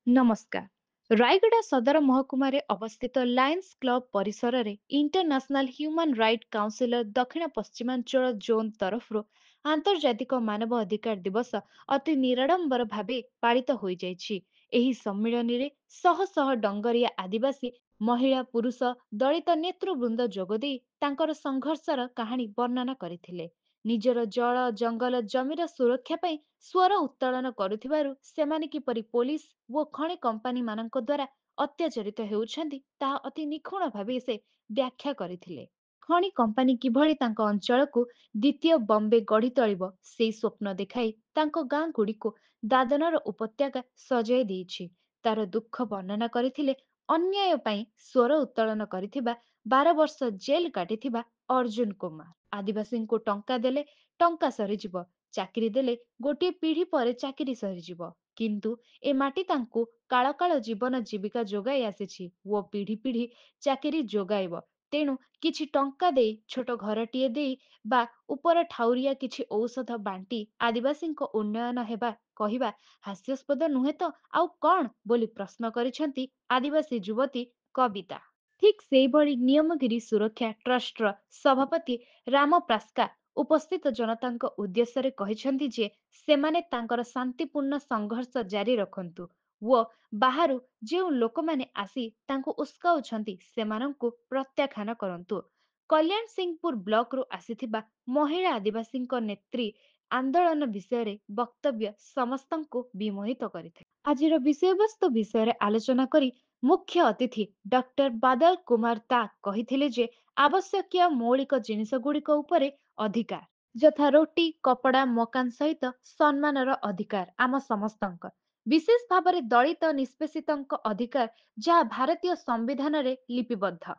नमस्कार। रायगड़ा सदर महकुमारे अवस्थित लायन्स क्लब परिसर रे इंटरनेशनल ह्यूमन राइट काउंसिलर दक्षिण पश्चिमांचल जोन तरफରୁ आंतर्जातिक मानव अधिकार दिवस अति निराडंबर भावे पालित होई जाइछि। एही सम्मिलनी रे शह शह डंगरिया आदिवासी महिला पुरुष दलित नेतृवृंद जोगदेई तांकर संघर्षर कहानी वर्णना କରିଥିଲେ। ନିଜର ଜଳ ଜଙ୍ଗଲ ଜମିର ସୁରକ୍ଷା ପାଇଁ ସ୍ୱର ଉତ୍ତୋଳନ କରୁଥିବାରୁ ସେମାନେ କିପରି ପୋଲିସ ଓ ଖଣି କମ୍ପାନୀ ମାନଙ୍କ ଦ୍ୱାରା ଅତ୍ୟାଚାରିତ ହେଉଛନ୍ତି ତାହା ଅତି ନିଖୁଣ ଭାବେ ସେ ବ୍ୟାଖ୍ୟା କରିଥିଲେ। ଖଣି କମ୍ପାନୀ କିଭଳି ତାଙ୍କ ଅଞ୍ଚଳକୁ ଦ୍ୱିତୀୟ ବମ୍ବେ ଗଢି ତୋଳିବ ସେଇ ସ୍ୱପ୍ନ ଦେଖାଇ ତାଙ୍କ ଗାଁ ଗୁଡିକୁ ଦାଦନର ଉପତ୍ୟକା ସଜାଇ ଦେଇଛି ତାର ଦୁଃଖ ବର୍ଣ୍ଣନା କରିଥିଲେ। ଅନ୍ୟାୟ ପାଇଁ ସ୍ୱର ଉତ୍ତୋଳନ କରିଥିବା 12 ବର୍ଷ ଜେଲ କାଟିଥିବା ଅର୍ଜୁନ କୁମାର। ଆଦିବାସୀଙ୍କୁ ଟଙ୍କା ଦେଲେ ଟଙ୍କା ସରିଯିବ, ଚାକିରି ଦେଲେ ଗୋଟିଏ ପିଢି ପରେ ଚାକିରି ସରିଯିବ, କିନ୍ତୁ ଏ ମାଟି ତାଙ୍କୁ କାଳ କାଳ ଜୀବନ ଜୀବିକା ଯୋଗାଇ ଆସିଛି ଓ ପିଢି ପିଢି ଚାକିରି ଯୋଗାଇବ। ତେଣୁ କିଛି ଟଙ୍କା ଦେଇ ଛୋଟ ଘରଟିଏ ଦେଇ ବା ଉପର ଠାଉରିଆ କିଛି ଔଷଧ ବାଣ୍ଟି ଆଦିବାସୀଙ୍କ ଉନ୍ନୟନ ହେବା କହିବା ହାସ୍ୟାସ୍ପଦ ନୁହେଁ ତ ଆଉ କଣ ବୋଲି ପ୍ରଶ୍ନ କରିଛନ୍ତି ଆଦିବାସୀ ଯୁବତୀ କବିତା। ଠିକ୍ ସେଇଭଳି ନିୟମଗିରି ସୁରକ୍ଷା ଟ୍ରଷ୍ଟର ସଭାପତି ରାମ ପ୍ରାସ୍କା ଉପସ୍ଥିତ ଜନତାଙ୍କ ଉଦ୍ଦେଶ୍ୟରେ କହିଛନ୍ତି ଯେ ସେମାନେ ତାଙ୍କର ଶାନ୍ତିପୂର୍ଣ୍ଣ ସଂଘର୍ଷ ଜାରି ରଖନ୍ତୁ ଓ ବାହାରୁ ଯେଉଁ ଲୋକମାନେ ଆସି ତାଙ୍କୁ ଉସ୍କାଉଛନ୍ତି ସେମାନଙ୍କୁ ପ୍ରତ୍ୟାଖ୍ୟାନ କରନ୍ତୁ। କଲ୍ୟାଣ ସିଂହପୁର ବ୍ଲକରୁ ଆସିଥିବା ମହିଳା ଆଦିବାସୀଙ୍କ ନେତ୍ରୀ ଆନ୍ଦୋଳନ ବିଷୟରେ ବକ୍ତବ୍ୟ ସମସ୍ତଙ୍କୁ ବିମୋହିତ କରିଥିଲେ। ଆଜିର ବିଷୟବସ୍ତୁ ବିଷୟରେ ଆଲୋଚନା କରି ମୁଖ୍ୟ ଅତିଥି ଡକ୍ଟର ବାଦଲ କୁମାର ତା କହିଥିଲେ ଯେ ଆବଶ୍ୟକୀୟ ମୌଳିକ ଜିନିଷ ଗୁଡିକ ଉପରେ ଅଧିକାର ଯଥା ରୋଟି କପଡା ମକାନ ସହିତ ସମ୍ମାନର ଅଧିକାର ଆମ ସମସ୍ତଙ୍କ ବିଶେଷ ଭାବରେ ଦଳିତ ନିଷ୍ପେଷିତଙ୍କ ଅଧିକାର ଯାହା ଭାରତୀୟ ସମ୍ବିଧାନରେ ଲିପିବଦ୍ଧ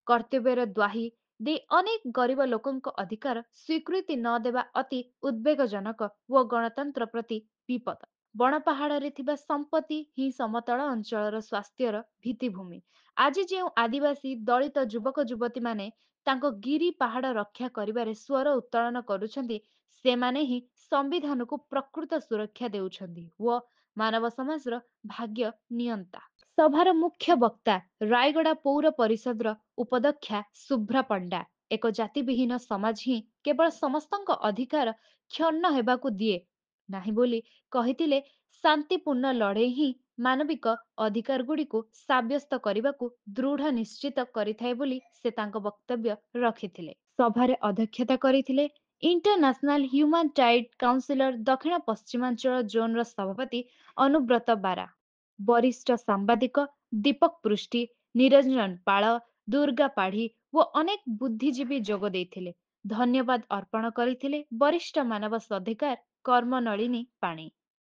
କର୍ତ୍ତବ୍ୟର ଦ୍ୱାହି ଦେଇ ଅନେକ ଗରିବ ଲୋକଙ୍କ ଅଧିକାର ସ୍ୱୀକୃତି ନ ଦେବା ଅତି ଉଦ୍ବେଗଜନକ ଓ ଗଣତନ୍ତ୍ର ପ୍ରତି ବିପଦ। ବଣ ପାହାଡରେ ଥିବା ସମ୍ପତ୍ତି ହିଁ ସମତଳ ଅଞ୍ଚଳର ସ୍ୱାସ୍ଥ୍ୟର ଭିତ୍ତିଭୂମି। ଆଜି ଯେଉଁ ଆଦିବାସୀ ଦଳିତ ଯୁବକ ଯୁବତୀ ମାନେ ତାଙ୍କ ଗିରି ପାହାଡ ରକ୍ଷା କରିବାରେ ସ୍ୱର ଉତ୍ତୋଳନ କରୁଛନ୍ତି ସେମାନେ ହିଁ ସମ୍ବିଧାନକୁ ପ୍ରକୃତ ସୁରକ୍ଷା ଦେଉଛନ୍ତି ଓ ମାନବ ସମାଜର ଭାଗ୍ୟ ନିୟନ୍ତା। ସଭାର ମୁଖ୍ୟ ବକ୍ତା ରାୟଗଡା ପୌର ପରିଷଦର ଉପାଧ୍ୟକ୍ଷା ଶୁଭ୍ରା ପଣ୍ଡା ଏକ ଜାତିବିହୀନ ସମାଜ ହିଁ କେବଳ ସମସ୍ତଙ୍କ ଅଧିକାର କ୍ଷୁଣ୍ଣ ହେବାକୁ ଦିଏ ନାହିଁ ବୋଲି କହିଥିଲେ। ଶାନ୍ତିପୂର୍ଣ୍ଣ ଲଢେଇ ହିଁ ମାନବିକ ଅଧିକାର ଗୁଡିକୁ ସାବ୍ୟସ୍ତ କରିବାକୁ ଦୃଢ ନିଶ୍ଚିତ କରିଥାଏ ବୋଲି ସେ ତାଙ୍କ ବକ୍ତବ୍ୟ ରଖିଥିଲେ। ସଭାରେ ଅଧ୍ୟକ୍ଷତା କରିଥିଲେ ଇଣ୍ଟରନ୍ୟାସନାଲ ହ୍ୟୁମାନ ରାଇଟ୍ କାଉନସିଲର ଦକ୍ଷିଣ ପଶ୍ଚିମାଞ୍ଚଳ ଜୋନର ସଭାପତି ଅନୁବ୍ରତ ବାରା, ବରିଷ୍ଠ ସାମ୍ବାଦିକ ଦୀପକ ପୃଷ୍ଟି, ନିରଞ୍ଜନ ପାଳ, ଦୁର୍ଗା ପାଢୀ ଓ ଅନେକ ବୁଦ୍ଧିଜୀବୀ ଯୋଗ ଦେଇଥିଲେ। ଧନ୍ୟବାଦ ଅର୍ପଣ କରିଥିଲେ ବରିଷ୍ଠ ମାନବ ଅଧିକାର କର୍ମନଳିନୀ ପାଣି।